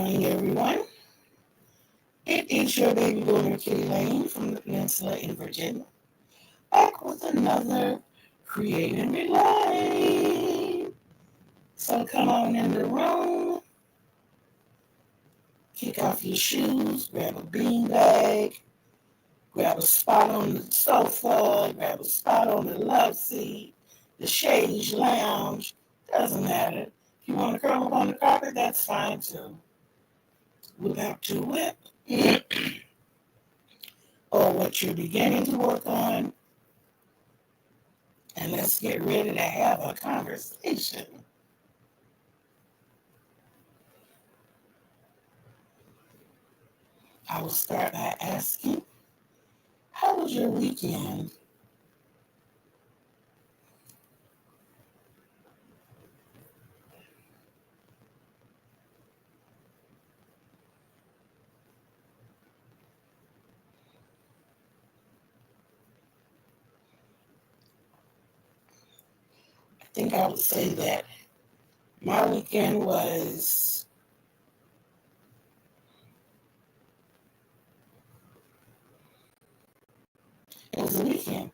morning, everyone. It is your baby boomer, Kitty Lane from the Peninsula in Virginia, back with another Creative Relay. So come on in the room, kick off your shoes, grab a bean bag, grab a spot on the sofa, grab a spot on the love seat, the chaise lounge, doesn't matter. If you want to curl up on the carpet, that's fine too. Whip out your whip. Or what you're beginning to work on, and let's get ready to have a conversation. I will start by asking, how was your weekend? I think I would say that my weekend was it was a weekend.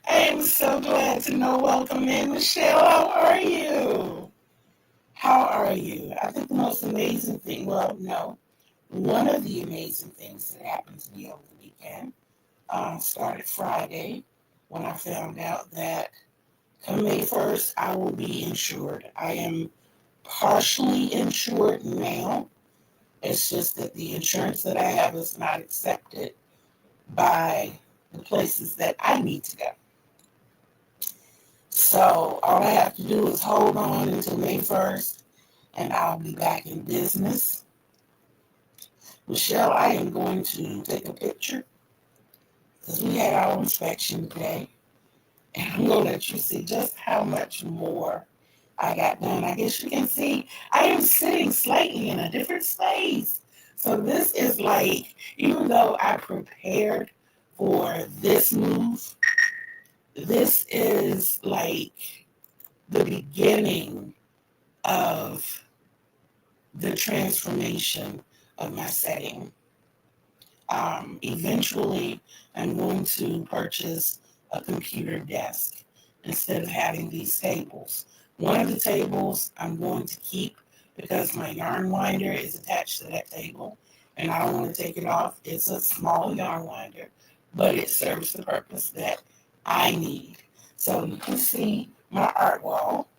I am so glad to know. Welcome in, Michelle. How are you? How are you? I think the most amazing thing, well, no, one of the amazing things that happened to me over the weekend started Friday when I found out that come May 1st, I will be insured. I am partially insured now. It's just that the insurance that I have is not accepted by the places that I need to go. So all I have to do is hold on until May 1st, and I'll be back in business. Michelle, I am going to take a picture because we had our inspection today. And I'm going to let you see just how much more I got done. I guess you can see I am sitting slightly in a different space. So this is like, even though I prepared for this move, this is like the beginning of the transformation of my setting. Eventually, I'm going to purchase a computer desk instead of having these tables. One of the tables I'm going to keep because my yarn winder is attached to that table and I don't want to take it off. It's a small yarn winder, but it serves the purpose that I need. So you can see my art wall.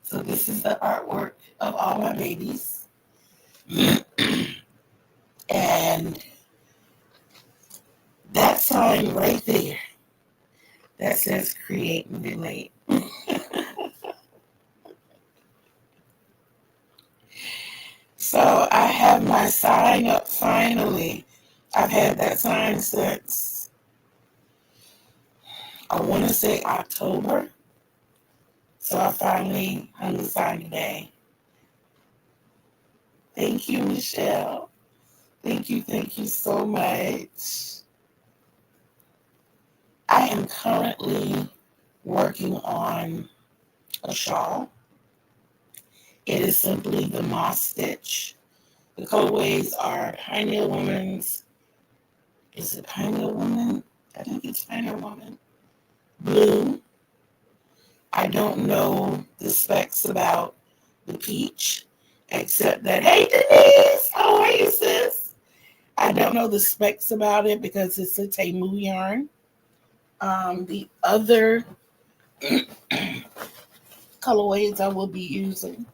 So this is the artwork of all my babies. And that sign right there that says create and relate. So I have my sign up finally. I've had that sign since, I want to say October. So I finally hung the sign today. Thank you, Michelle. Thank you so much. I am currently working on a shawl. It is simply the moss stitch. The colorways are Pioneer Woman's. Is it Pioneer Woman? I think it's Pioneer Woman. Blue. I don't know the specs about the peach, except that, hey Denise, how are you, sis? I don't know the specs about it because it's a Temu yarn. The other colorways I will be using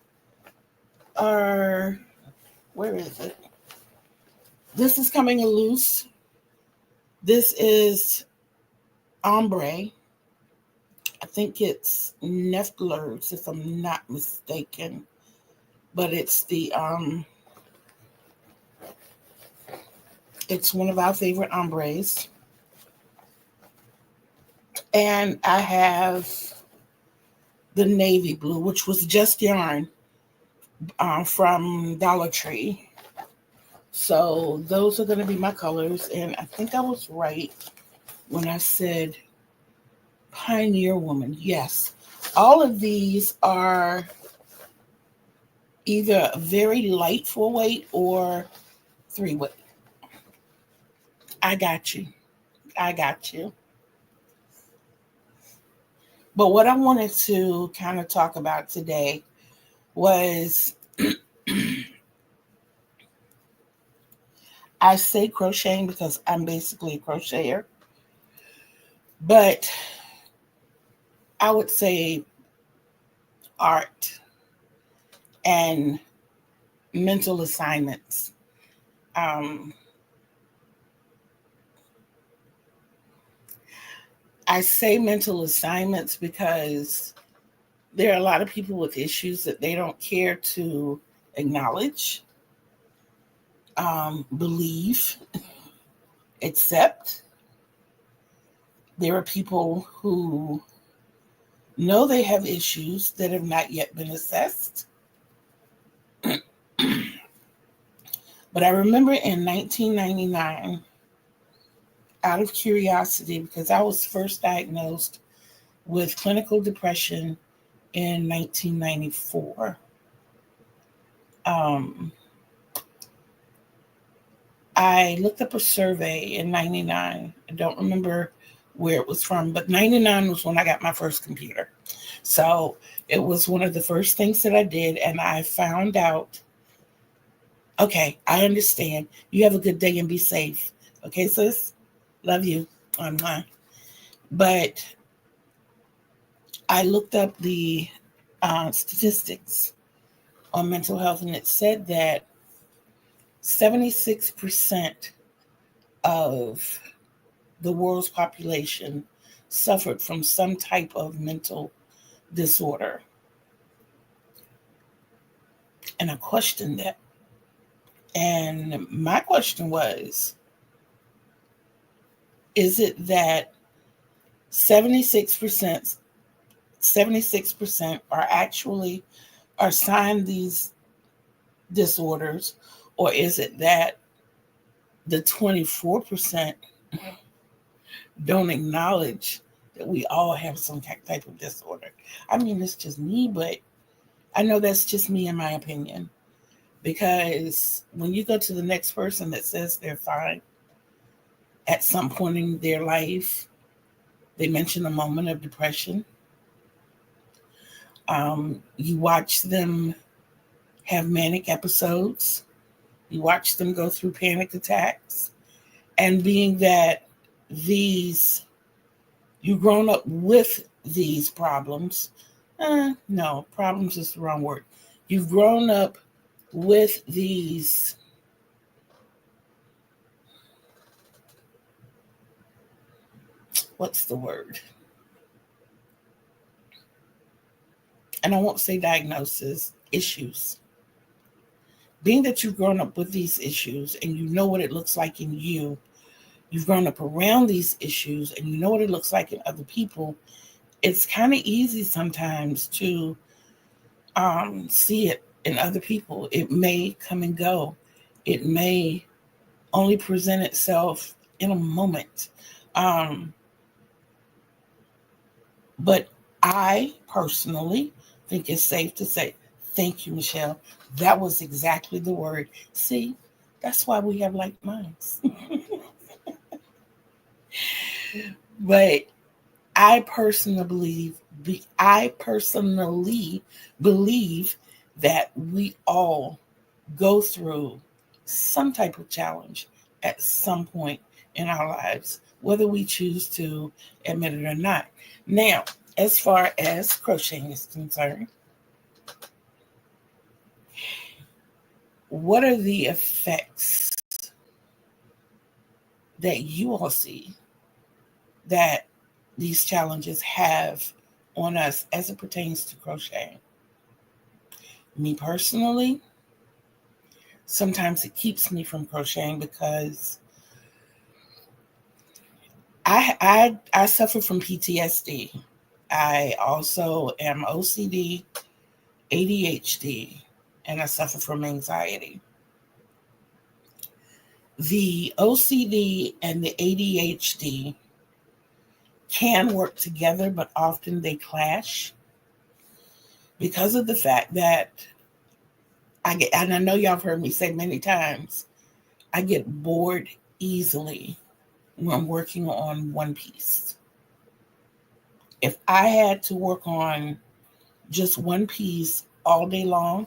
are, where is it? This is coming loose. This is ombre. I think it's Neftlers, if I'm not mistaken. But it's the it's one of our favorite ombres. And I have the navy blue, which was just yarn from Dollar Tree. So those are going to be my colors. And I think I was right when I said Pioneer Woman. Yes. All of these are either very light 4-weight or 3-weight. I got you. I got you. But what I wanted to kind of talk about today was I say crocheting because I'm basically a crocheter, but I would say art and mental assignments. Um, I say mental assignments because there are a lot of people with issues that they don't care to acknowledge, believe, accept. There are people who know they have issues that have not yet been assessed. But I remember in 1999, out of curiosity, because I was first diagnosed with clinical depression in 1994. I looked up a survey in 99. I don't remember where it was from, but 99 was when I got my first computer. So it was one of the first things that I did, and I found out, okay, I understand. You have a good day and be safe. Okay, sis? Love you. Online. But I looked up the statistics on mental health, and it said that 76% of the world's population suffered from some type of mental disorder. And I questioned that. And my question was, is it that 76% 76% are assigned these disorders, or is it that the 24% don't acknowledge that we all have some type of disorder? I mean, it's just me, but I know that's just me in my opinion. Because when you go to the next person that says they're fine, at some point in their life, they mention a moment of depression. You watch them have manic episodes. You watch them go through panic attacks. And being that you've grown up with these problems. No, problems is the wrong word. You've grown up with these what's the word? And I won't say diagnosis, issues. Being that you've grown up with these issues and you know what it looks like in you, you've grown up around these issues and you know what it looks like in other people, it's kind of easy sometimes to see it in other people. It may come and go. It may only present itself in a moment. But I personally think it's safe to say, thank you, Michelle. That was exactly the word. See, that's why we have like minds. But I personally believe that we all go through some type of challenge at some point in our lives, whether we choose to admit it or not. Now, as far as crocheting is concerned, what are the effects that you all see that these challenges have on us as it pertains to crocheting? Me personally, sometimes it keeps me from crocheting because I suffer from PTSD. I also am OCD, ADHD, and I suffer from anxiety. The OCD and the ADHD can work together, but often they clash. because of the fact that and I know y'all have heard me say many times, I get bored easily when I'm working on one piece. If I had to work on just one piece all day long,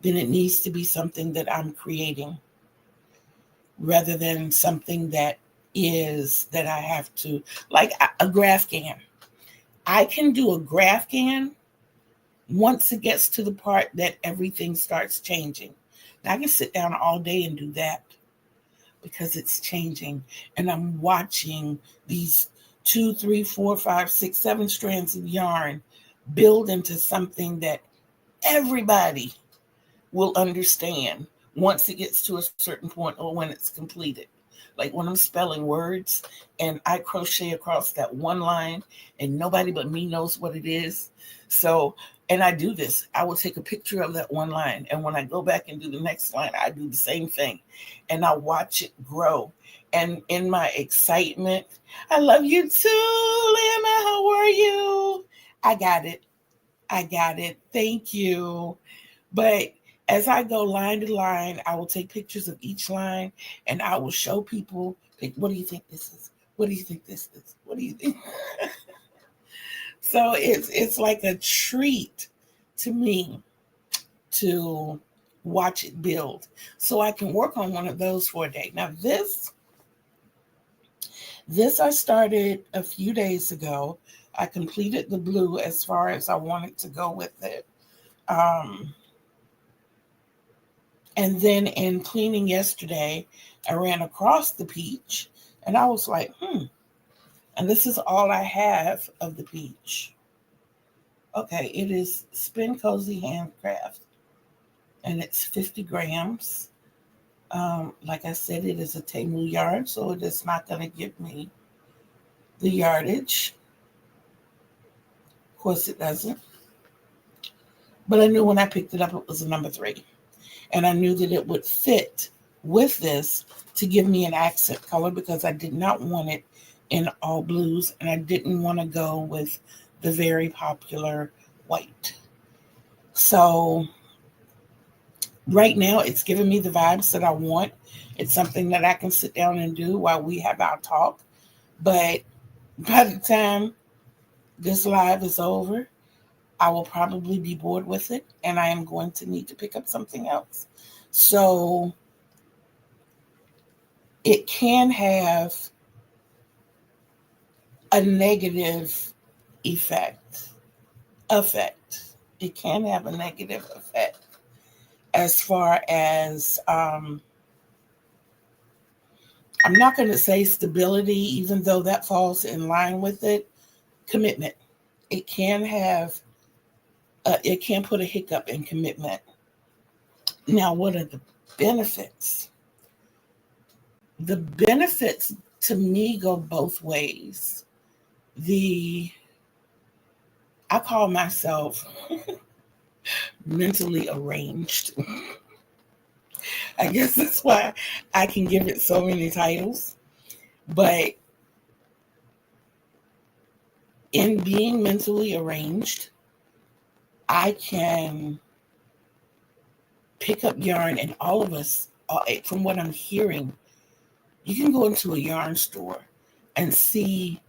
then it needs to be something that I'm creating rather than something that I have to, like a graph can. I can do a graph can once it gets to the part that everything starts changing. Now, I can sit down all day and do that because it's changing. And I'm watching these 2, 3, 4, 5, 6, 7 strands of yarn build into something that everybody will understand once it gets to a certain point or when it's completed. Like when I'm spelling words and I crochet across that one line and nobody but me knows what it is. So, and I do this, I will take a picture of that one line. And when I go back and do the next line, I do the same thing. And I watch it grow. And in my excitement, I love you too, Lana. How are you? I got it. Thank you. But as I go line to line, I will take pictures of each line and I will show people, like, what do you think this is? What do you think this is? What do you think? So it's like a treat to me to watch it build. So I can work on one of those for a day. Now this I started a few days ago. I completed the blue as far as I wanted to go with it. And then in cleaning yesterday, I ran across the peach and I was like, And this is all I have of the peach. Okay, it is Spin Cozy Handcraft and it's 50 grams. Like I said, it is a Temu yarn, so it is not going to give me the yardage. Of course, it doesn't. But I knew when I picked it up, it was a number 3. And I knew that it would fit with this to give me an accent color because I did not want it in all blues and I didn't want to go with the very popular white. So right now it's giving me the vibes that I want. It's something that I can sit down and do while we have our talk. But by the time this live is over, I will probably be bored with it and I am going to need to pick up something else. So it can have a negative effect. It can have a negative effect as far as, I'm not going to say stability, even though that falls in line with it, commitment. It can have, it can put a hiccup in commitment. Now, what are the benefits? The benefits to me go both ways. I call myself mentally arranged. I guess that's why I can give it so many titles. But in being mentally arranged, I can pick up yarn, and all of us, from what I'm hearing, you can go into a yarn store and see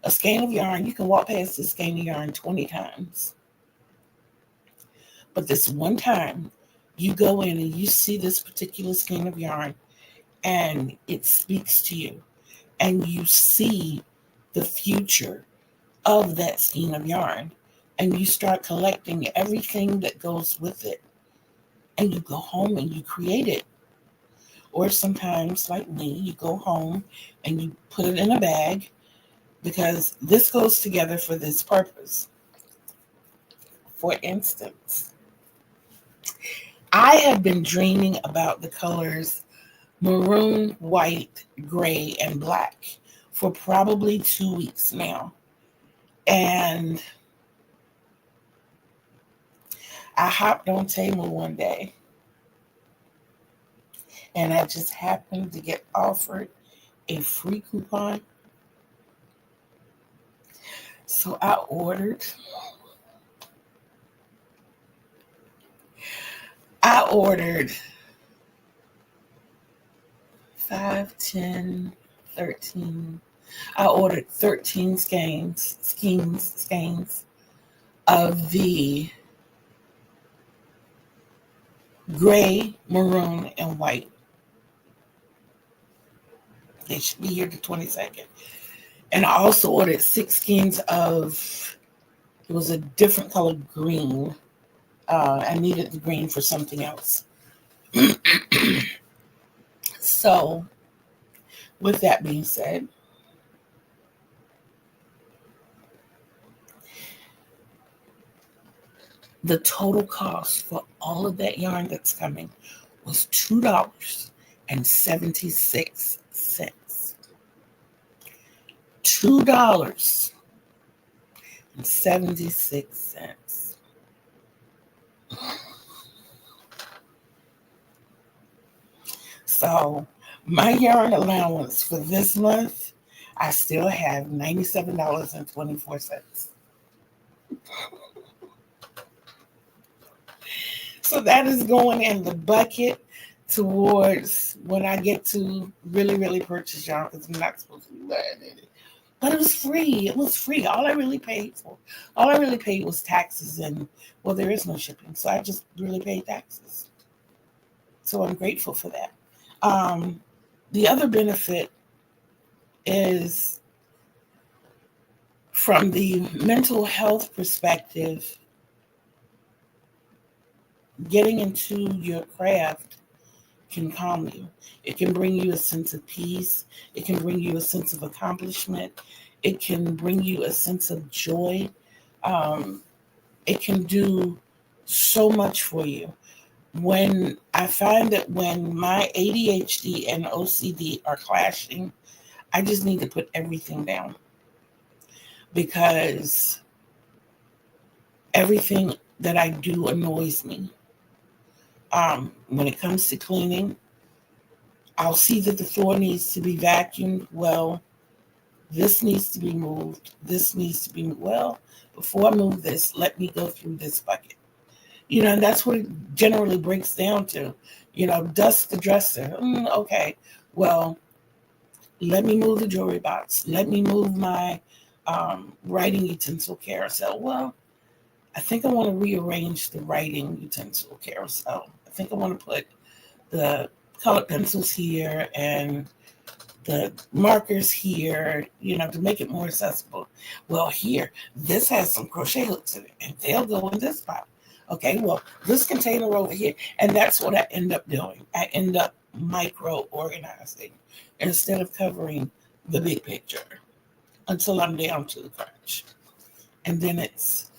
a skein of yarn. You can walk past this skein of yarn 20 times. But this one time, you go in and you see this particular skein of yarn, and it speaks to you, and you see the future of that skein of yarn, and you start collecting everything that goes with it, and you go home and you create it. Or sometimes, like me, you go home and you put it in a bag because this goes together for this purpose. For instance, I have been dreaming about the colors maroon, white, gray, and black for probably 2 weeks now. And I hopped on Temu one day and I just happened to get offered a free coupon. So I ordered I ordered 5, 10, 13. I ordered 13 skeins of the gray, maroon, and white. They should be here the 22nd. And I also ordered 6 skeins of, it was a different color green. I needed the green for something else. So, with that being said, the total cost for all of that yarn that's coming was $2.76. $2.76. So my yarn allowance for this month, I still have $97.24. So that is going in the bucket towards when I get to really, really purchase yarn, because I'm not supposed to be buying it. But it was free. It was free. All I really paid was taxes, and well, there is no shipping. So I just really paid taxes. So I'm grateful for that. The other benefit is from the mental health perspective, getting into your craft can calm you. It can bring you a sense of peace. It can bring you a sense of accomplishment. It can bring you a sense of joy. It can do so much for you. When I find that when my ADHD and OCD are clashing, I just need to put everything down, because everything that I do annoys me. When it comes to cleaning, I'll see that the floor needs to be vacuumed. Well, this needs to be moved. This needs to be moved. Well, before I move this, let me go through this bucket. And that's what it generally breaks down to. Dust the dresser. Okay. Well, let me move the jewelry box. Let me move my writing utensil carousel. Well, I think I want to rearrange the writing utensil carousel. I think I want to put the colored pencils here and the markers here, to make it more accessible. Well, here, this has some crochet hooks in it, and they'll go in this spot. Okay, well, this container over here, and that's what I end up doing. I end up micro-organizing instead of covering the big picture until I'm down to the crunch. And then it's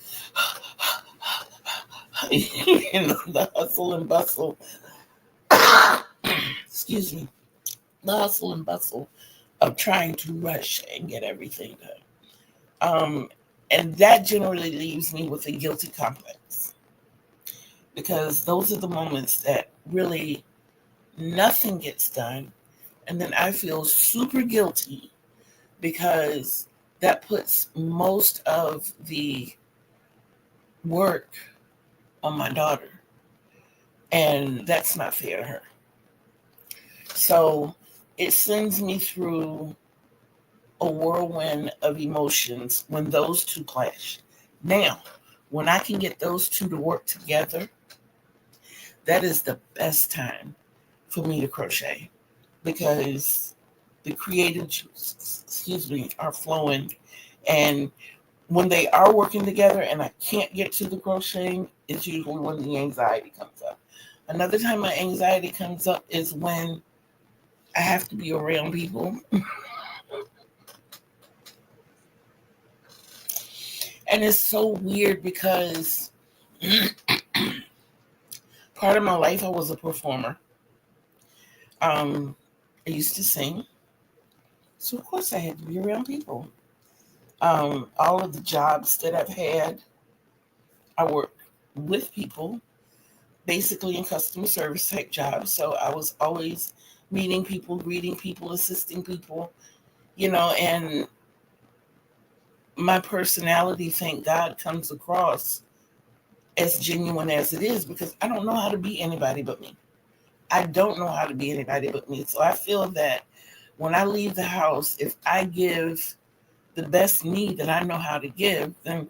the hustle and bustle. Excuse me. The hustle and bustle of trying to rush and get everything done. And that generally leaves me with a guilty complex, because those are the moments that really nothing gets done. And then I feel super guilty because that puts most of the work on my daughter. And that's not fair to her. So it sends me through a whirlwind of emotions when those two clash. Now, when I can get those two to work together, that is the best time for me to crochet, because the creative juices, are flowing. And when they are working together and I can't get to the crocheting, it's usually when the anxiety comes up. Another time my anxiety comes up is when I have to be around people. And it's so weird because part of my life I was a performer. I used to sing. So of course I had to be around people. All of the jobs that I've had, I worked with people, basically in customer service type jobs. So I was always meeting people, greeting people, assisting people, and my personality, thank God, comes across as genuine as it is, because I don't know how to be anybody but me. I don't know how to be anybody but me. So I feel that when I leave the house, if I give the best me that I know how to give, then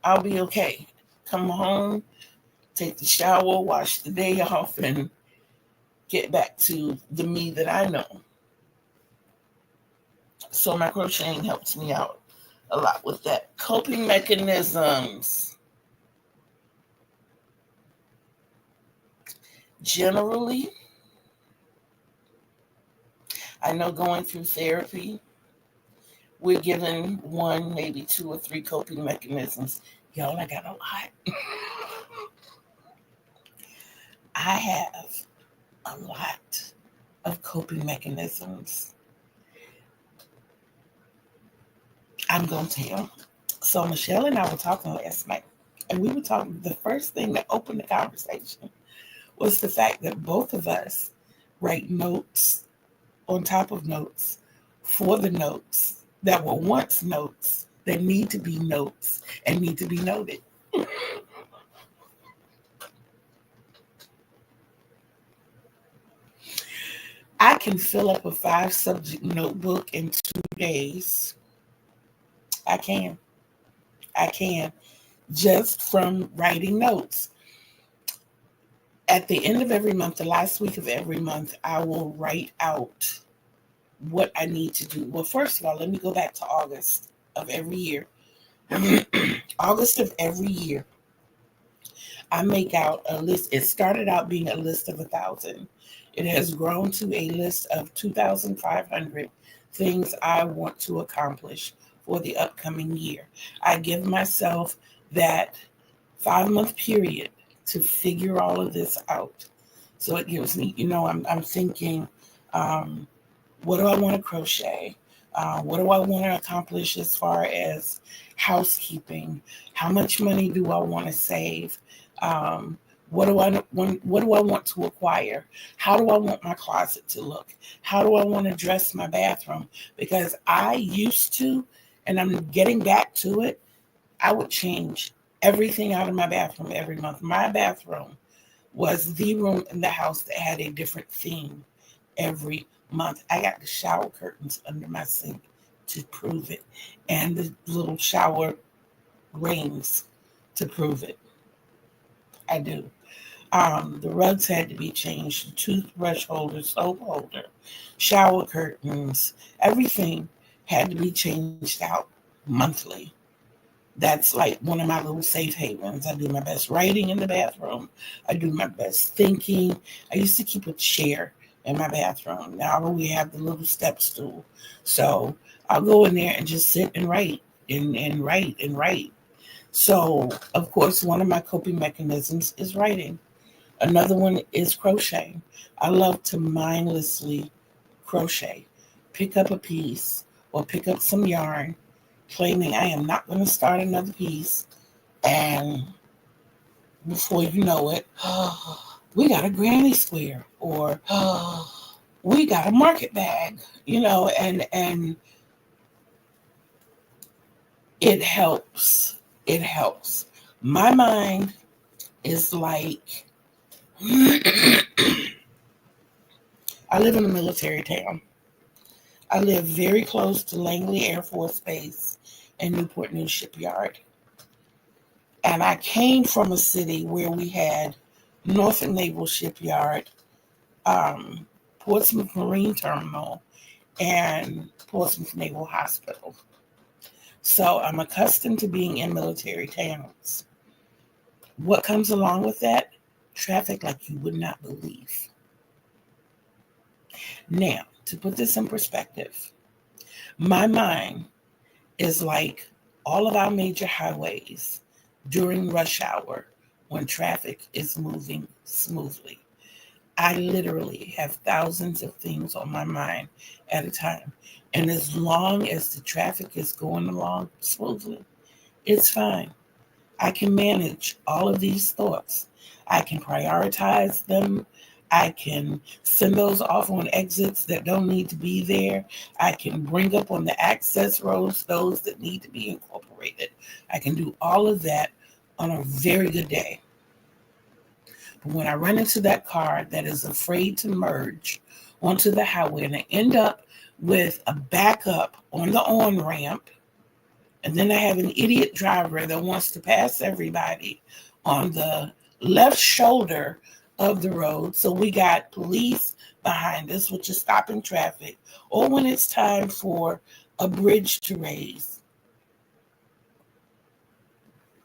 I'll be okay. Come home, take the shower, wash the day off, and get back to the me that I know. So my crocheting helps me out a lot with that. Coping mechanisms. Generally, I know going through therapy, we're given one, maybe two or three coping mechanisms. Y'all, I got a lot. I have a lot of coping mechanisms. I'm going to tell. So Michelle and I were talking last night, and we were talking, the first thing that opened the conversation was the fact that both of us write notes on top of notes for the notes that were once notes that need to be notes and need to be noted. I can fill up a 5 subject notebook in 2 days. I can. I can. Just from writing notes. At the end of every month, the last week of every month, I will write out what I need to do. Well, first of all, let me go back to August of every year. August of every year, I make out a list. It started out being a list of 1,000. It has grown to a list of 2,500 things I want to accomplish for the upcoming year. I give myself that 5-month period to figure all of this out. So it gives me, I'm thinking, what do I want to crochet? What do I want to accomplish as far as housekeeping? How much money do I want to save? What do I want? What do I want to acquire? How do I want my closet to look? How do I want to dress my bathroom? Because I used to, and I'm getting back to it, I would change everything out of my bathroom every month. My bathroom was the room in the house that had a different theme every month. I got the shower curtains under my sink to prove it, and the little shower rings to prove it. I do. The rugs had to be changed, the toothbrush holder, soap holder, shower curtains, everything had to be changed out monthly. That's like one of my little safe havens. I do my best writing in the bathroom. I do my best thinking. I used to keep a chair in my bathroom. Now we have the little step stool. So I'll go in there and just sit and write and write and write. So, of course, one of my coping mechanisms is writing. Another one is crocheting. I love to mindlessly crochet. Pick up a piece or pick up some yarn, claiming I am not going to start another piece. And before you know it, we got a granny square, or we got a market bag, and it helps. It helps. My mind is like, I live in a military town. I live very close to Langley Air Force Base and Newport News Shipyard. And I came from a city where we had Norfolk Naval Shipyard, Portsmouth Marine Terminal, and Portsmouth Naval Hospital. So I'm accustomed to being in military towns. What comes along with that? Traffic like you would not believe. Now, to put this in perspective, my mind is like all of our major highways during rush hour when traffic is moving smoothly. I literally have thousands of things on my mind at a time. And as long as the traffic is going along smoothly, it's fine. I can manage all of these thoughts. I can prioritize them. I can send those off on exits that don't need to be there. I can bring up on the access roads those that need to be incorporated. I can do all of that on a very good day. When I run into that car that is afraid to merge onto the highway and I end up with a backup on the on ramp, and then I have an idiot driver that wants to pass everybody on the left shoulder of the road. So we got police behind us, which is stopping traffic, or when it's time for a bridge to raise.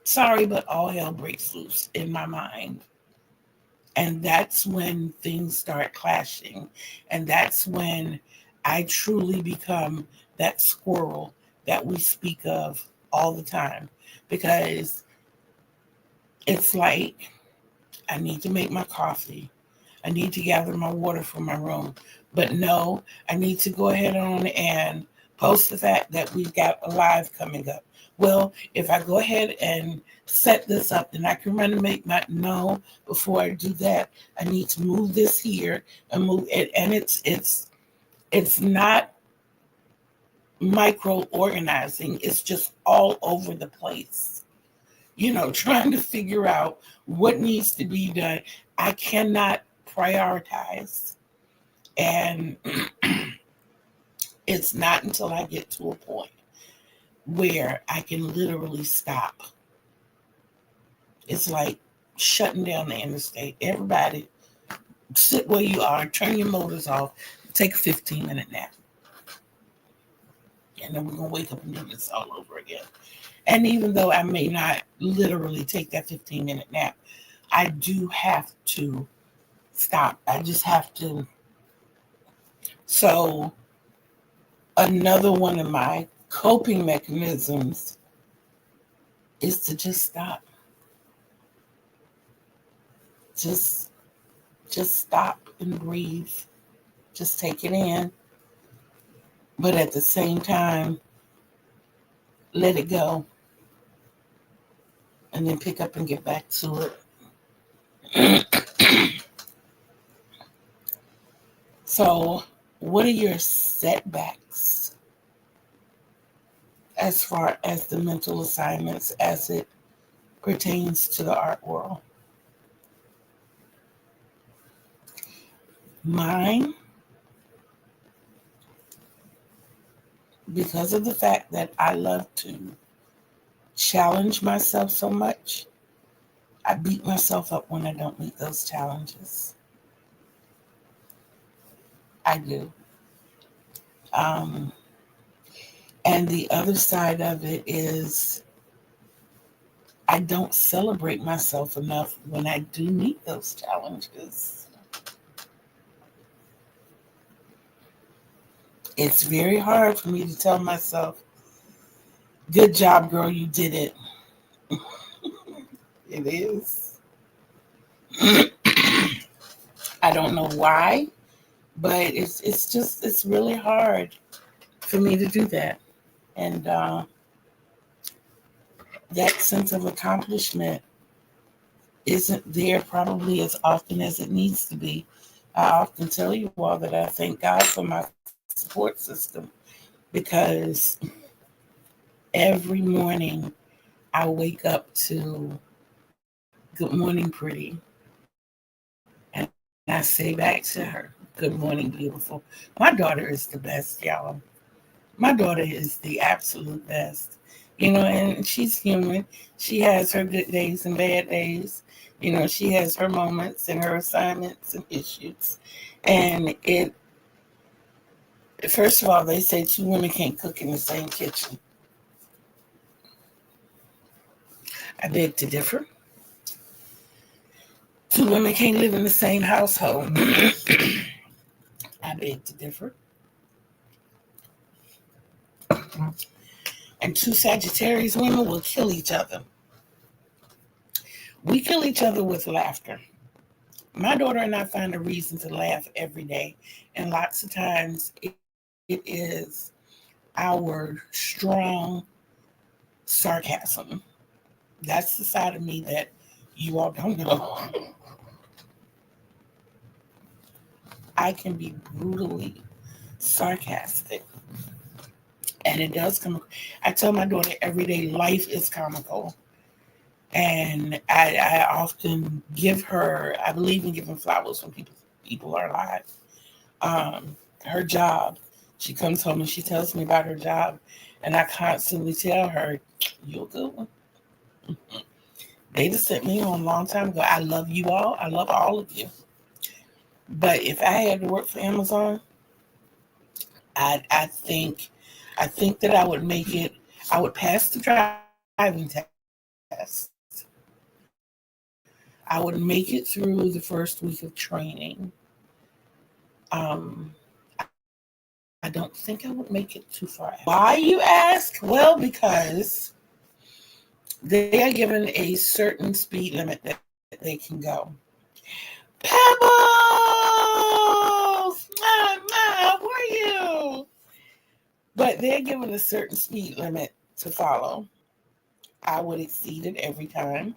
Sorry, but all hell breaks loose in my mind. And that's when things start clashing. And that's when I truly become that squirrel that we speak of all the time. Because it's like, I need to make my coffee. I need to gather my water from my room. But no, I need to go ahead on and post the fact that we've got a live coming up. Well, if I go ahead and set this up, then I can run and make my no. Before I do that, I need to move this here and move it. And it's not micro organizing. It's just all over the place. Trying to figure out what needs to be done. I cannot prioritize. And it's not until I get to a point where I can literally stop. It's like shutting down the interstate. Everybody, sit where you are, turn your motors off, take a 15-minute nap. And then we're going to wake up and do this all over again. And even though I may not literally take that 15-minute nap, I do have to stop. I just have to. So another one of my coping mechanisms is to just stop. Just stop and breathe. Just take it in. But at the same time, let it go. And then pick up and get back to it. So, what are your setbacks as far as the mental assignments as it pertains to the art world? Mine, because of the fact that I love to challenge myself so much, I beat myself up when I don't meet those challenges. I do. And the other side of it is I don't celebrate myself enough when I do meet those challenges. It's very hard for me to tell myself, good job, girl, you did it. It is. I don't know why, but it's really hard for me to do that. And that sense of accomplishment isn't there probably as often as it needs to be. I often tell you all that I thank God for my support system, because every morning I wake up to good morning, pretty. And I say back to her, good morning, beautiful. My daughter is the best, y'all. My daughter is the absolute best. And she's human. She has her good days and bad days. She has her moments and her assignments and issues. And first of all, they say two women can't cook in the same kitchen. I beg to differ. Two women can't live in the same household. I beg to differ. And two Sagittarius women will kill each other. We kill each other with laughter. My daughter and I find a reason to laugh every day. And lots of times it is our strong sarcasm. That's the side of me that you all don't know. I can be brutally sarcastic. And it does come. I tell my daughter every day, life is comical. And I often give her, I believe in giving flowers when people are alive. Her job, she comes home and she tells me about her job, and I constantly tell her, "You're a good one." They just sent me home a long time ago. I love you all. I love all of you. But if I had to work for Amazon, I think that I would make it. I would pass the driving test. I would make it through the first week of training. I don't think I would make it too far after. Why, you ask? Well, because they are given a certain speed limit that they can go. Pebbles! How are you? But they're given a certain speed limit to follow. I would exceed it every time.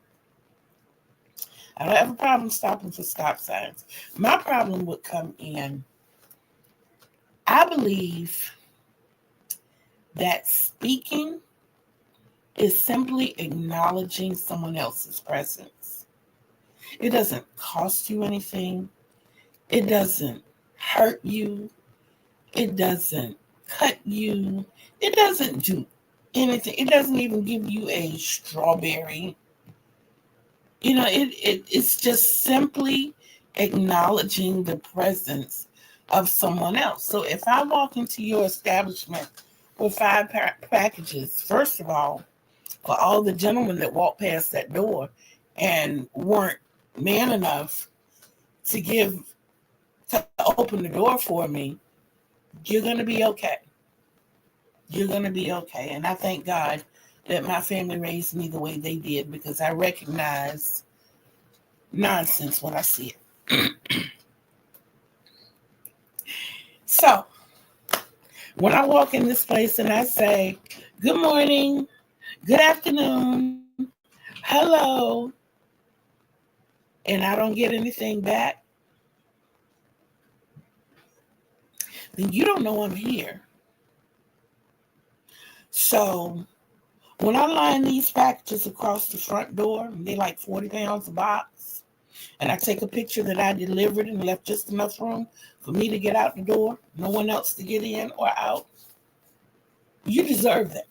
I don't have a problem stopping for stop signs. My problem would come in. I believe that speaking is simply acknowledging someone else's presence. It doesn't cost you anything. It doesn't hurt you. It doesn't cut you. It doesn't do anything. It doesn't even give you a strawberry. It's just simply acknowledging the presence of someone else. So if I walk into your establishment with five packages, first of all, for all the gentlemen that walked past that door and weren't man enough to open the door for me, you're going to be okay. You're going to be okay. And I thank God that my family raised me the way they did, because I recognize nonsense when I see it. So when I walk in this place and I say, "Good morning, good afternoon, hello," and I don't get anything back, then you don't know I'm here. So when I line these packages across the front door, they're like 40 pounds a box, and I take a picture that I delivered and left just enough room for me to get out the door, no one else to get in or out, you deserve that.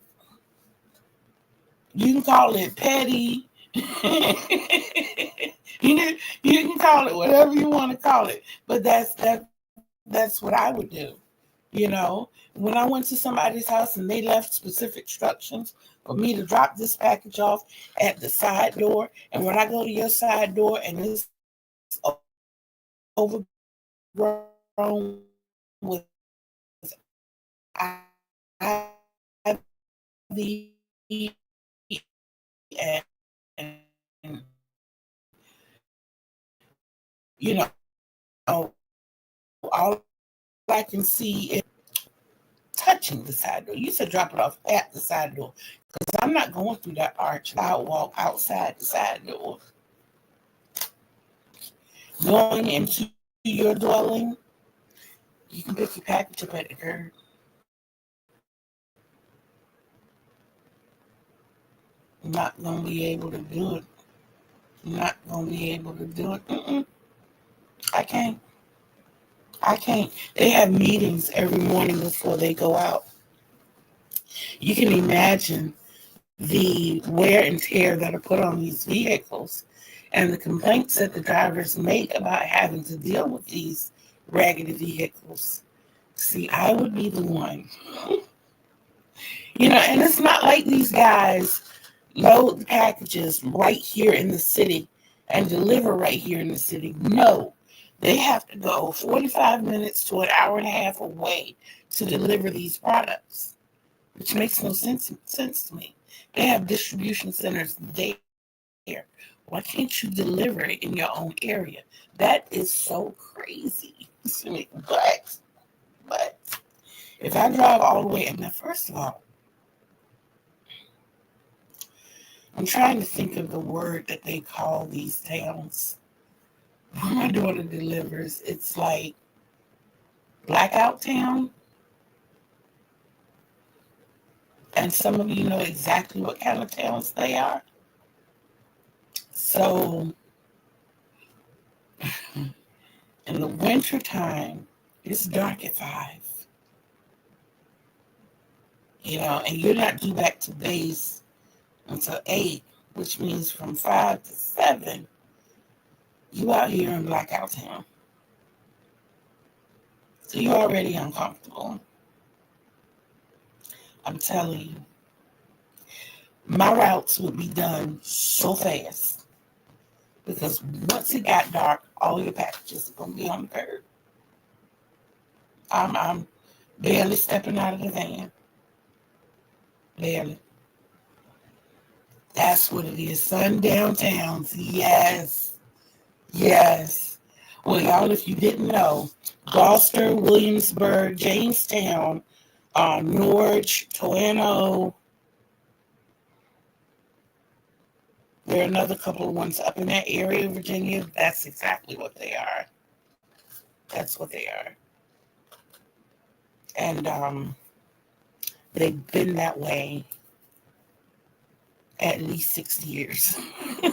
You can call it petty. You can call it whatever you want to call it, but that's what I would do. When I went to somebody's house and they left specific instructions for me to drop this package off at the side door, and when I go to your side door and it's overgrown with ivy and all I can see is touching the side door. You said drop it off at the side door, because I'm not going through that arch. I'll walk outside the side door. Going into your dwelling, you can pick your package up at the curb. I'm not going to be able to do it. I'm not going to be able to do it. I can't. I can't. They have meetings every morning before they go out. You can imagine the wear and tear that are put on these vehicles and the complaints that the drivers make about having to deal with these raggedy vehicles. See, I would be the one. And it's not like these guys load the packages right here in the city and deliver right here in the city. No, they have to go 45 minutes to an hour and a half away to deliver these products, which makes no sense to me. They have distribution centers there. Why can't you deliver it in your own area? That is so crazy to me. But if I drive all the way, and now first of all, I'm trying to think of the word that they call these towns. When my daughter delivers, it's like blackout town. And some of you know exactly what kind of towns they are. So in the winter time, it's dark at 5, and you're not due back to base until 8, which means from 5 to 7, you out here in blackout town. So you're already uncomfortable. I'm telling you, my routes would be done so fast because once it got dark, all your packages are going to be on the curb. I'm barely stepping out of the van. Barely. That's what it is. Sundown towns. Yes. Yes. Well, y'all, if you didn't know, Gloucester, Williamsburg, Jamestown, Norwich, Toano, there are another couple of ones up in that area, Virginia. That's exactly what they are. That's what they are. And they've been that way at least 60 years.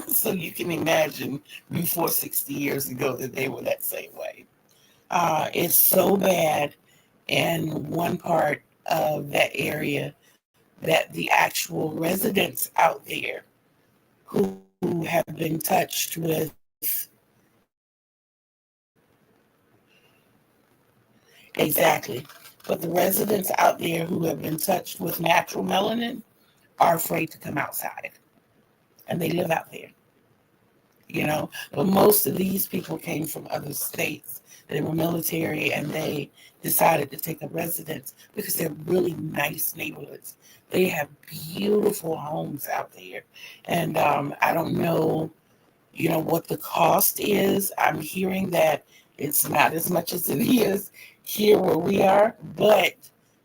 So you can imagine before 60 years ago that they were that same way. It's so bad in one part of that area that the actual residents out there who have been touched with exactly, but the residents out there who have been touched with natural melanin are afraid to come outside, and they live out there. But most of these people came from other states. They were military and they decided to take up residence because they're really nice neighborhoods. They have beautiful homes out there. And I don't know, what the cost is. I'm hearing that it's not as much as it is here where we are, but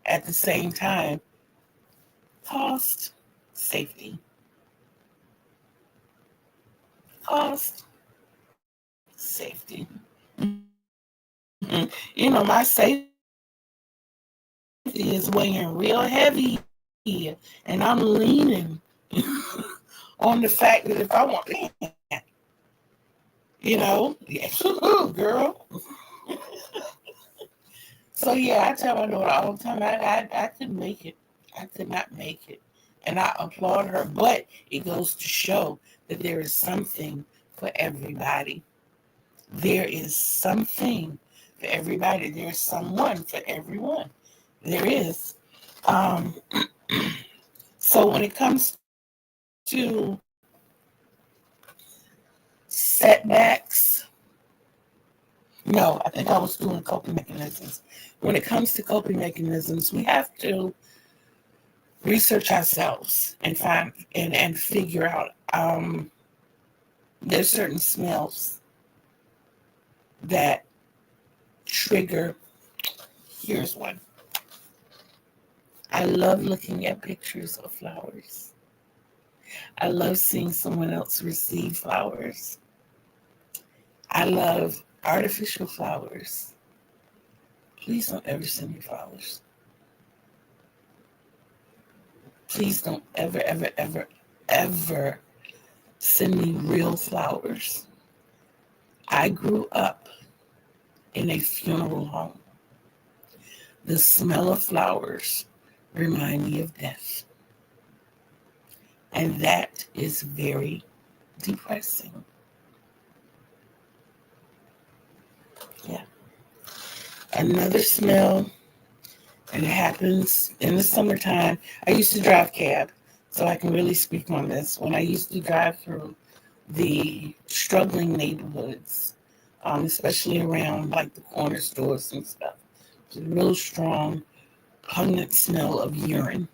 at the same time, cost, safety. Cost, safety. My safety is weighing real heavy, and I'm leaning on the fact that if I want, yes, girl. So yeah, I tell my daughter all the time, I couldn't make it. I could not make it, and I applaud her. But it goes to show that there is something for everybody. There is something for everybody. There's someone for everyone. There is. Um, so when it comes to setbacks, no, I think I was doing coping mechanisms. When it comes to coping mechanisms, we have to research ourselves and find and figure out. There's certain smells that trigger. Here's one. I love looking at pictures of flowers. I love seeing someone else receive flowers. I love artificial flowers. Please don't ever send me flowers. Please don't ever, ever, ever, ever send me real flowers. I grew up in a funeral home. The smell of flowers remind me of death. And that is very depressing. Yeah. Another smell, and it happens in the summertime. I used to drive cab, so I can really speak on this. When I used to drive through the struggling neighborhoods, especially around like the corner stores and stuff, it's a real strong, pungent smell of urine.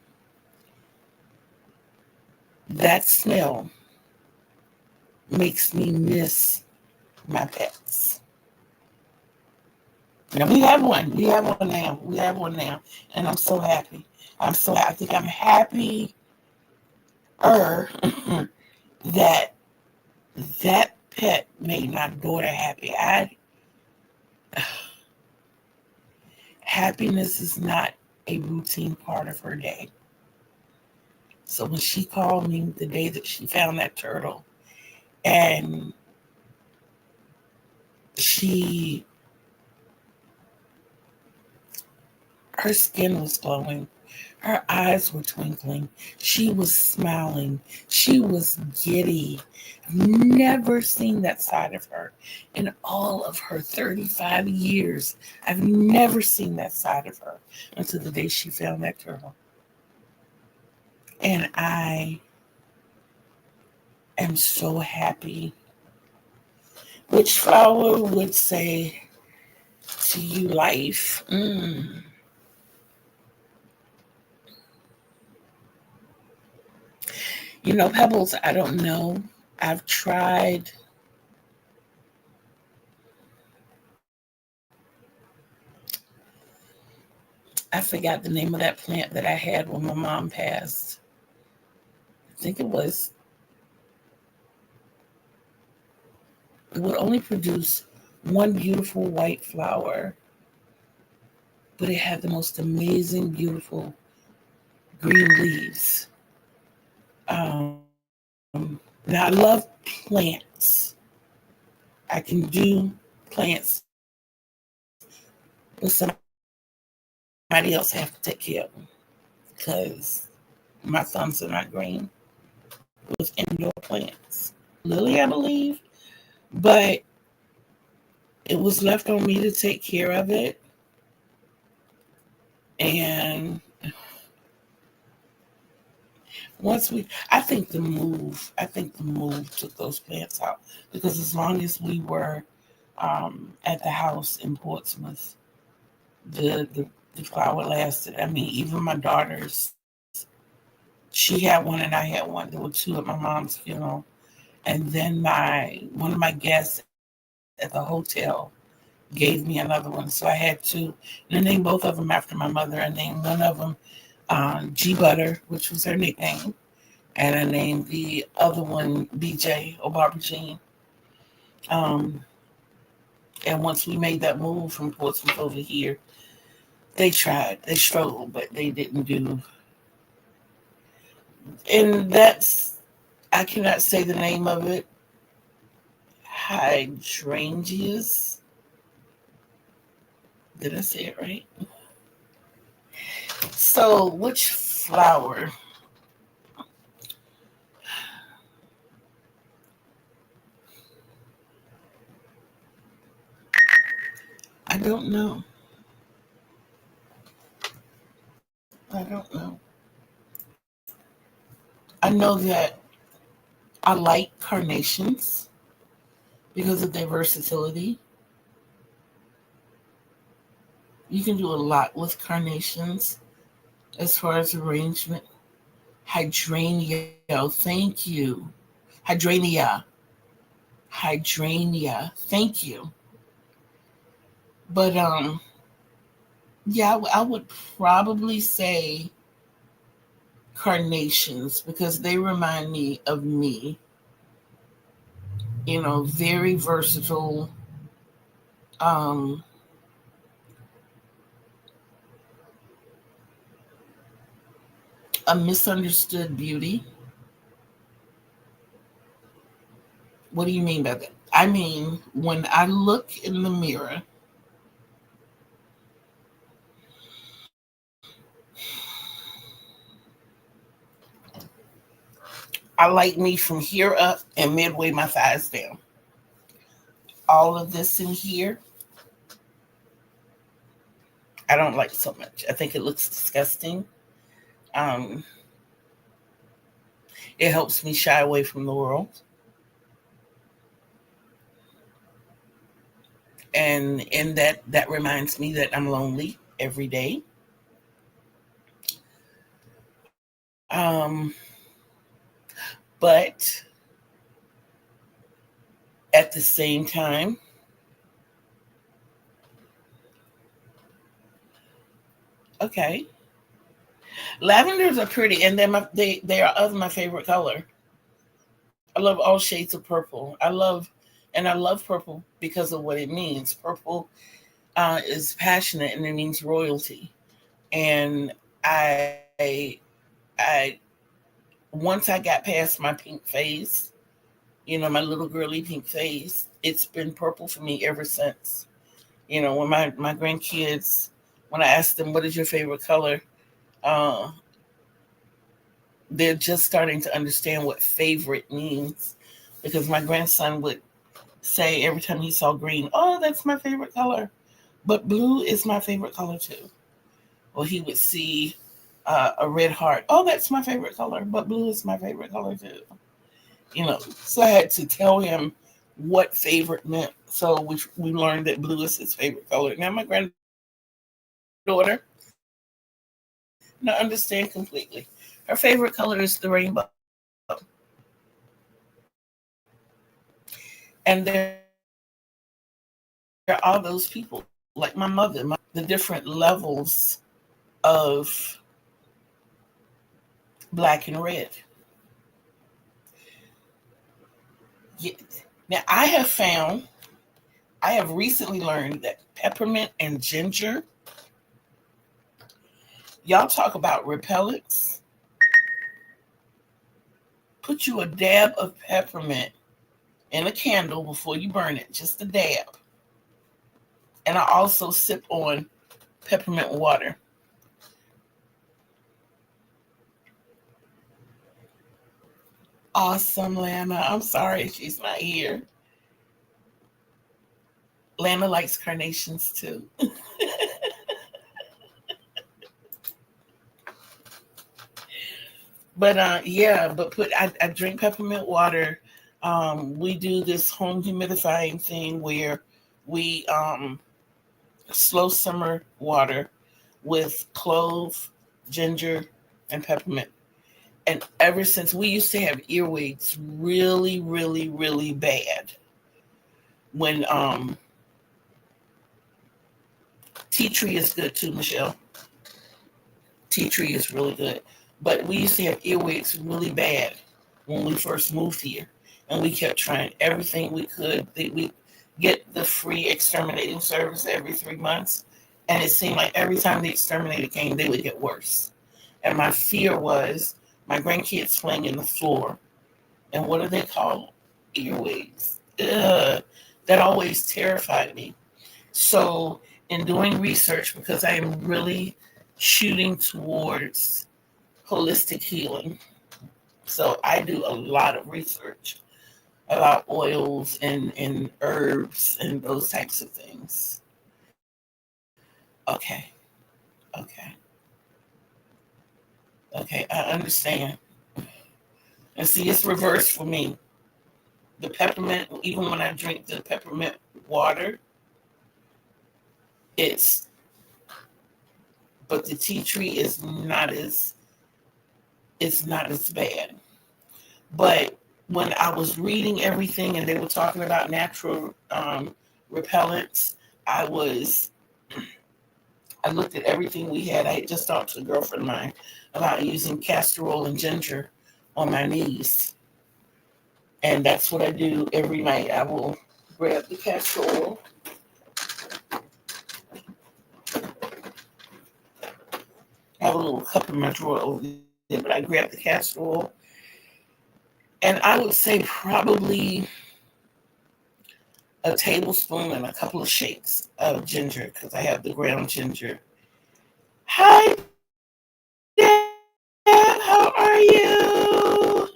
That smell makes me miss my pets. Now we have one. We have one now. We have one now. And I'm so happy. I think I'm happy that that pet made my daughter happy. Happiness is not a routine part of her day. So when she called me the day that she found that turtle, And she, her skin was glowing. Her eyes were twinkling. She was smiling. She was giddy. I've never seen that side of her in all of her 35 years. I've never seen that side of her until the day she found that turtle. And I am so happy. Which flower would say to you, life? You know, Pebbles, I don't know. I've tried. I forgot the name of that plant that I had when my mom passed. I think it would only produce one beautiful white flower, but it had the most amazing, beautiful green leaves. Now, I love plants. I can do plants, but somebody else have to take care of them because my thumbs are not green with indoor plants. Lily, I believe, but it was left on me to take care of it. And I think the move took those plants out because as long as we were at the house in Portsmouth, the flower lasted. I mean, even my daughters, she had one and I had one. There were two at my mom's funeral, and then one of my guests at the hotel gave me another one, so I had two. And I named both of them after my mother. I named one of them G Butter, which was her nickname, and I named the other one BJ or Barbara Jean. Um, and once we made that move from Portsmouth over here, they tried, they struggled, but they didn't do. And I cannot say the name of it. Hydrangeas. Did I say it right? So, which flower? I don't know. I don't know. I know that I like carnations because of their versatility. You can do a lot with carnations as far as arrangement. Hydrangea, thank you. Hydrangea, hydrangea, thank you. But yeah, I would probably say carnations because they remind me of me. You know, very versatile. Um, a misunderstood beauty. What do you mean by that? I mean, when I look in the mirror, I like me from here up and midway my thighs down. All of this in here, I don't like so much. I think it looks disgusting. Um, it helps me shy away from the world. And in that reminds me that I'm lonely every day. Um, but at the same time, okay, lavenders are pretty, and they are of my favorite color. I love all shades of purple. I love purple because of what it means. Purple is passionate, and it means royalty. And I, I once I got past my pink phase, My little girly pink face. It's been purple for me ever since. When my grandkids, when I ask them, what is your favorite color? Uh, they're just starting to understand what favorite means, because my grandson would say every time he saw green, oh, that's my favorite color. But blue is my favorite color too. Or he would see a red heart. Oh, that's my favorite color, but blue is my favorite color too. So I had to tell him what favorite meant. So we learned that blue is his favorite color. Now my granddaughter, understand completely. Her favorite color is the rainbow. And there are all those people, like my mother, the different levels of black and red. Yeah. Now I have recently learned that peppermint and ginger, y'all talk about repellents. Put you a dab of peppermint in a candle before you burn it, just a dab. And I also sip on peppermint water. Awesome, Lana. I'm sorry she's not here. Lana likes carnations too. But yeah, but I drink peppermint water. We do this home humidifying thing where we slow simmer water with clove, ginger, and peppermint. And ever since, we used to have earwigs really, really, really bad. When tea tree is good too, Michelle. Tea tree is really good. But we used to have earwigs really bad when we first moved here. And we kept trying everything we could. We get the free exterminating service every 3 months. And it seemed like every time the exterminator came, they would get worse. And my fear was my grandkids playing in the floor. And what do they call earwigs? Ugh, that always terrified me. So, in doing research, because I am really shooting towards holistic healing, so I do a lot of research about oils and herbs and those types of things. Okay, okay, okay, I understand. And see, it's reversed for me. The peppermint, even when I drink the peppermint water, it's, but the tea tree is not as, it's not as bad. But when I was reading everything and they were talking about natural repellents, I was I looked at everything we had. I just talked to a girlfriend of mine about using castor oil and ginger on my knees. And that's what I do every night. I will grab the castor oil. I have a little cup in my drawer over there, but I grab the castor oil. And I would say probably a tablespoon and a couple of shakes of ginger, because I have the ground ginger. Hi, Deb. How are you?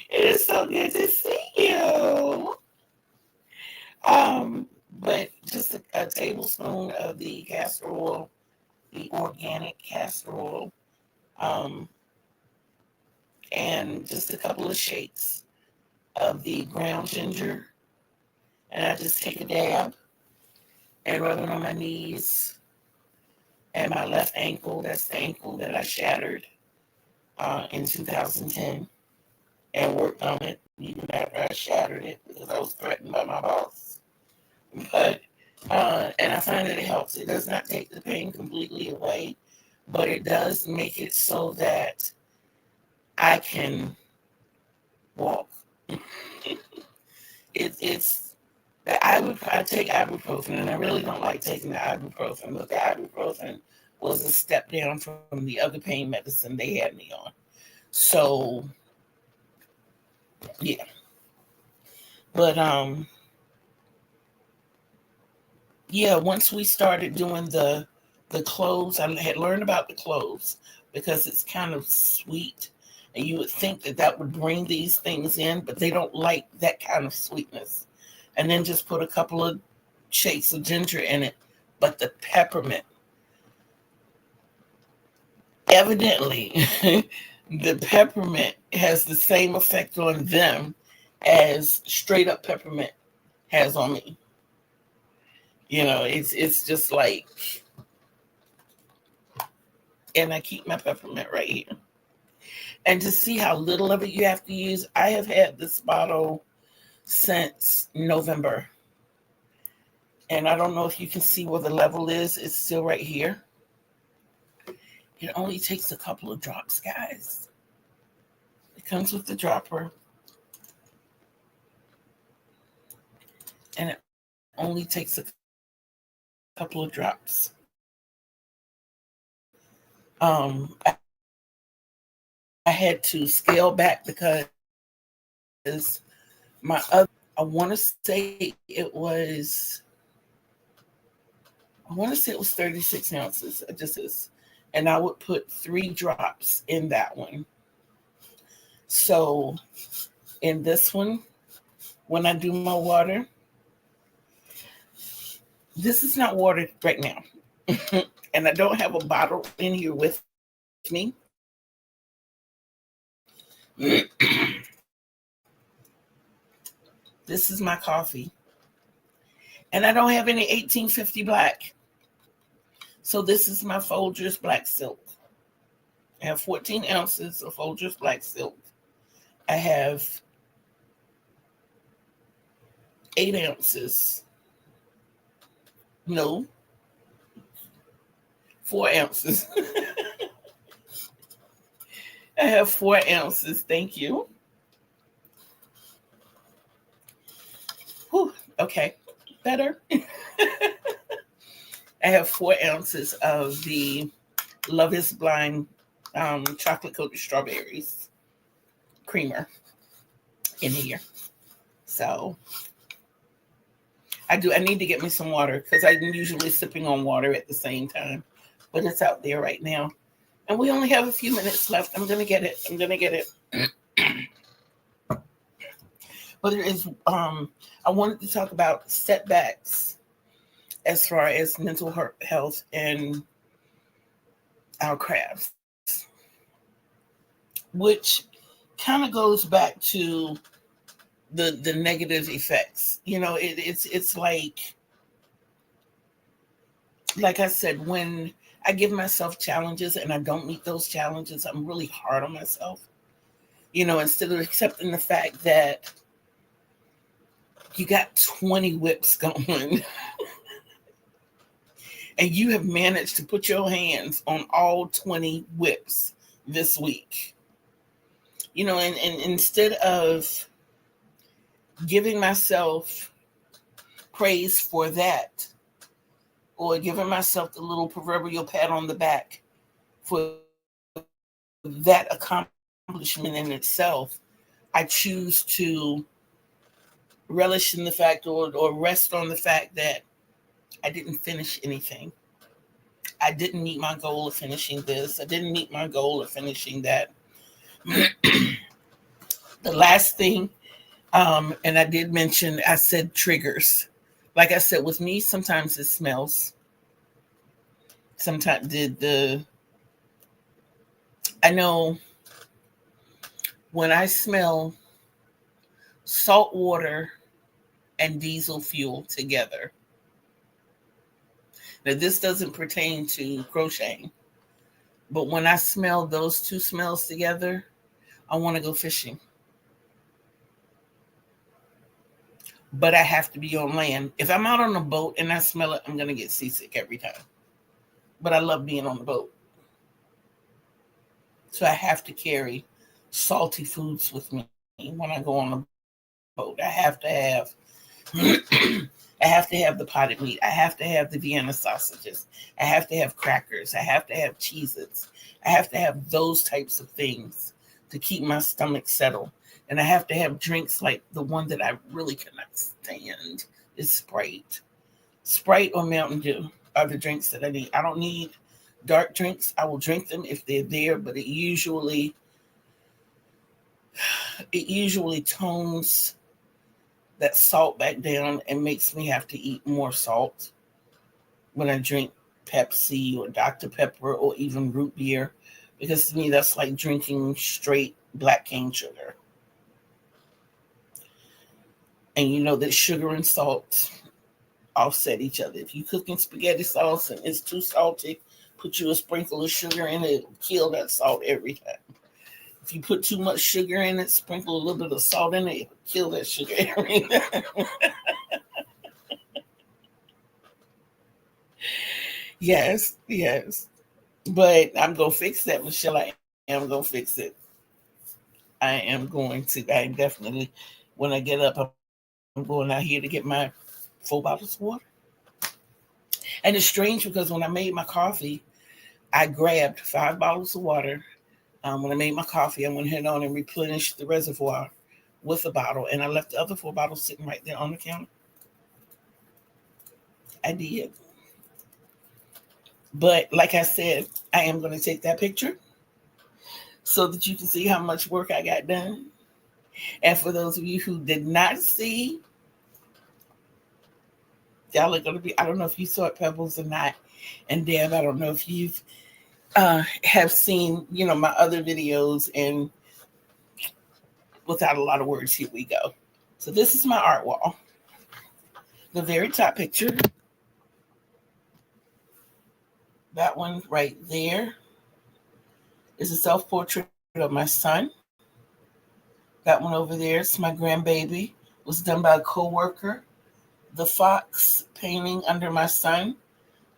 It is so good to see you. But just a tablespoon of the castor oil, the organic castor oil, um, and just a couple of shakes of the ground ginger. And I just take a dab and rub it on my knees and my left ankle. That's the ankle that I shattered in 2010, and worked on it even after I shattered it because I was threatened by my boss. But and I find that it helps. It does not take the pain completely away, but it does make it so that I can walk. It's I take ibuprofen, and I really don't like taking the ibuprofen, but the ibuprofen was a step down from the other pain medicine they had me on. So Yeah. But yeah, once we started doing the cloves, I had learned about the cloves because it's kind of sweet. And you would think that that would bring these things in, but they don't like that kind of sweetness. And then just put a couple of shakes of ginger in it. But the peppermint, evidently, the peppermint has the same effect on them as straight up peppermint has on me. It's just like, and I keep my peppermint right here. And to see how little of it you have to use, I have had this bottle since November. And I don't know if you can see where the level is. It's still right here. It only takes a couple of drops, guys. It comes with the dropper. And it only takes a couple of drops. I had to scale back because my other, I want to say it was 36 ounces. It just is. And I would put 3 drops in that one. So in this one, when I do my water, this is not watered right now. And I don't have a bottle in here with me. This is my coffee. And I don't have any 1850 black. So this is my Folgers black silk. I have 14 ounces of Folgers black silk. I have 8 ounces. No, 4 ounces. I have 4 ounces. Thank you. Whew, okay, better. I have 4 ounces of the Love is Blind chocolate coated strawberries creamer in here. So I need to get me some water because I'm usually sipping on water at the same time, but it's out there right now. And we only have a few minutes left. I'm going to get it. But it is, I wanted to talk about setbacks as far as mental health and our crafts, which kind of goes back to the negative effects. It's like I said, when I give myself challenges and I don't meet those challenges, I'm really hard on myself. Instead of accepting the fact that you got 20 whips going and you have managed to put your hands on all 20 whips this week. And instead of giving myself praise for that, or giving myself the little proverbial pat on the back for that accomplishment in itself, I choose to relish in the fact or rest on the fact that I didn't finish anything. I didn't meet my goal of finishing this. I didn't meet my goal of finishing that. The last thing, and I did mention, I said triggers. Like I said, with me, sometimes it smells. Sometimes I know when I smell salt water and diesel fuel together. Now, this doesn't pertain to crocheting, but when I smell those two smells together, I want to go fishing. But I have to be on land. If I'm out on a boat and I smell it, I'm going to get seasick every time. But I love being on the boat. So I have to carry salty foods with me when I go on the boat. I have to have the potted meat. I have to have the Vienna sausages. I have to have crackers. I have to have Cheez-Its. I have to have those types of things to keep my stomach settled. And I have to have drinks like the one that I really cannot stand is Sprite. Sprite or Mountain Dew are the drinks that I need. I don't need dark drinks. I will drink them if they're there, but it usually tones that salt back down and makes me have to eat more salt when I drink Pepsi or Dr. Pepper or even root beer, because to me that's like drinking straight black cane sugar. And you know that sugar and salt offset each other. If you cooking spaghetti sauce and it's too salty, put you a sprinkle of sugar in it, it'll kill that salt every time. If you put too much sugar in it, sprinkle a little bit of salt in it, it'll kill that sugar every time. Yes. But I'm going to fix that, Michelle. I am going to fix it. I am definitely, when I get up, I'm going out here to get my 4 bottles of water. And it's strange because when I made my coffee, I grabbed 5 bottles of water. When I made my coffee, I went ahead on and replenished the reservoir with a bottle, and I left the other 4 bottles sitting right there on the counter. I did. But like I said, I am going to take that picture so that you can see how much work I got done. And for those of you who did not see, y'all are going to be, I don't know if you saw it, Pebbles, or not. And Deb, I don't know if you've have seen, my other videos, and without a lot of words, here we go. So this is my art wall. The very top picture, that one right there, is a self-portrait of my son. That one over there is my grandbaby. It was done by a co-worker. The fox painting under my son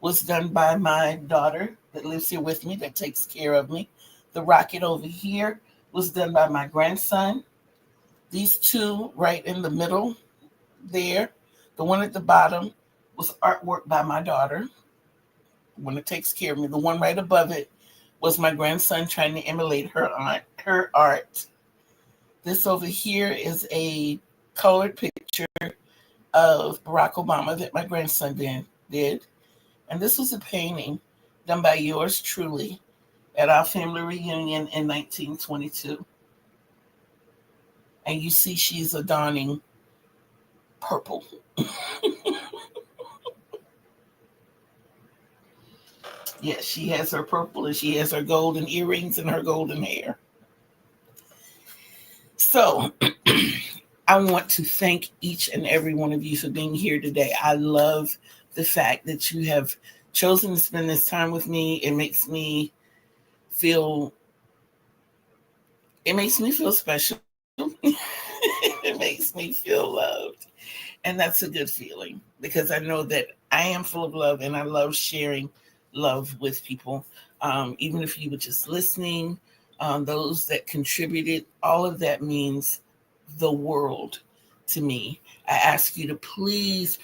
was done by my daughter that lives here with me, that takes care of me. The rocket over here was done by my grandson. These two right in the middle there, the one at the bottom was artwork by my daughter, the one that takes care of me. The one right above it was my grandson trying to emulate her art. This over here is a colored picture of Barack Obama that my grandson did. And this was a painting done by yours truly at our family reunion in 1922. And you see she's adorning purple. Yes, she has her purple and she has her golden earrings and her golden hair. So I want to thank each and every one of you for being here today. I love the fact that you have chosen to spend this time with me. It makes me feel special. It makes me feel loved. And that's a good feeling, because I know that I am full of love and I love sharing love with people. Even if you were just listening, those that contributed, all of that means the world to me. I ask you to please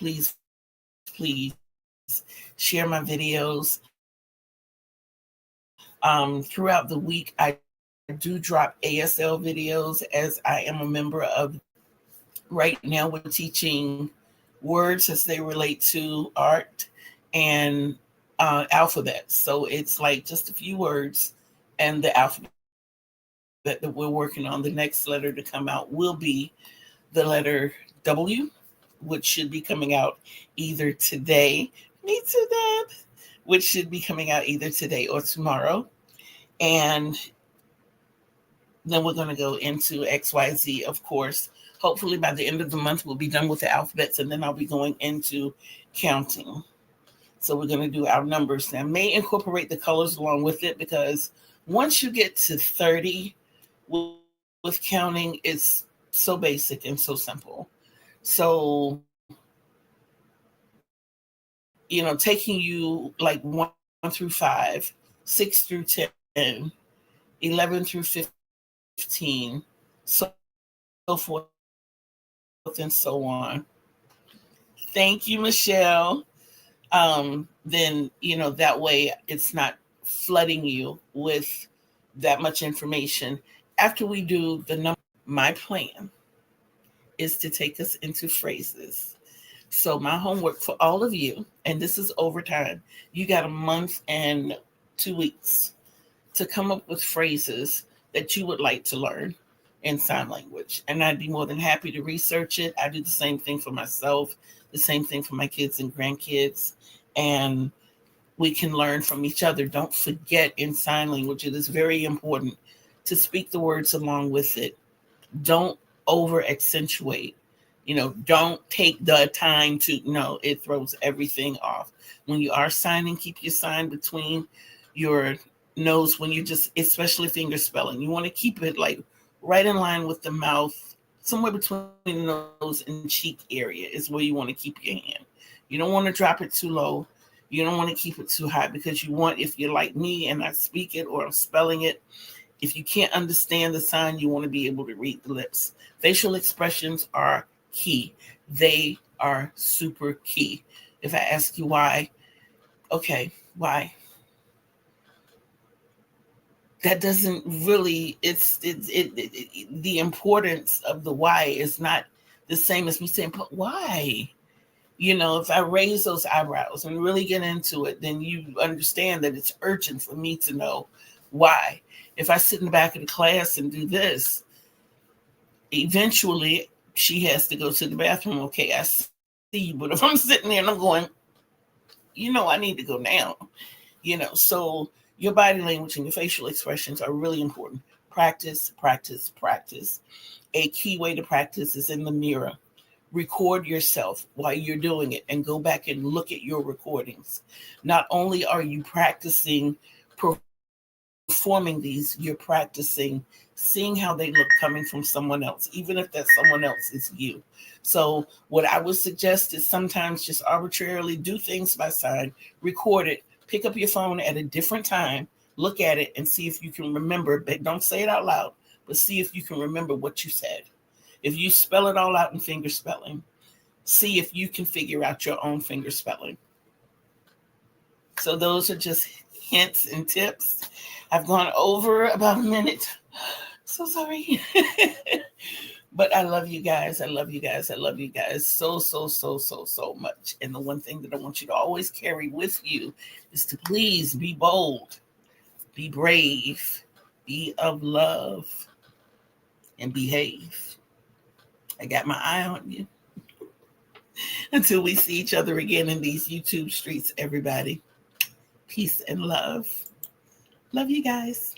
share my videos. Throughout the week, I do drop ASL videos, as I am a member of. Right now, we're teaching words as they relate to art and alphabets. So it's like just a few words and the alphabet that we're working on. The next letter to come out will be the letter W, which should be coming out either today. Me too, Deb. Which should be coming out either today or tomorrow. And then we're going to go into XYZ, of course. Hopefully by the end of the month, we'll be done with the alphabets, and then I'll be going into counting. So we're going to do our numbers now. May incorporate the colors along with it, because once you get to 30 with counting, it's so basic and so simple. So, taking you like 1 through 5, 6 through 10, 11 through 15, so forth and so on. Thank you, Michelle. Then, that way it's not flooding you with that much information. after we do the number, my plan is to take us into phrases. So my homework for all of you, and this is overtime, you got a month and 2 weeks to come up with phrases that you would like to learn in sign language. And I'd be more than happy to research it. I do the same thing for myself, the same thing for my kids and grandkids. And we can learn from each other. Don't forget, in sign language, it is very important to speak the words along with it. Don't over accentuate. Don't take the time to, no, it throws everything off. When you are signing, keep your sign between your nose when you just, especially finger spelling. You want to keep it like right in line with the mouth, somewhere between the nose and cheek area is where you want to keep your hand. You don't want to drop it too low. You don't want to keep it too high, because you want, if you're like me and I speak it or I'm spelling it, if you can't understand the sign, you want to be able to read the lips. Facial expressions are key. They are super key. If I ask you why, okay, why? That doesn't really, the importance of the why is not the same as me saying, but why? If I raise those eyebrows and really get into it, then you understand that it's urgent for me to know why. If I sit in the back of the class and do this, eventually she has to go to the bathroom. Okay, I see you. But if I'm sitting there and I'm going, I need to go now. So your body language and your facial expressions are really important. Practice, practice, practice. A key way to practice is in the mirror. Record yourself while you're doing it and go back and look at your recordings. Not only are you practicing performing these, you're practicing seeing how they look coming from someone else, even if that someone else is you. So what I would suggest is sometimes just arbitrarily do things by sign, record it, pick up your phone at a different time, look at it and see if you can remember, but don't say it out loud, but see if you can remember what you said. If you spell it all out in finger spelling, see if you can figure out your own finger spelling. So those are just hints and tips. I've gone over about a minute. So sorry. But I love you guys. I love you guys. I love you guys so, so, so, so, so much. And the one thing that I want you to always carry with you is to please be bold, be brave, be of love, and behave. I got my eye on you. Until we see each other again in these YouTube streets, everybody. Peace and love. Love you guys.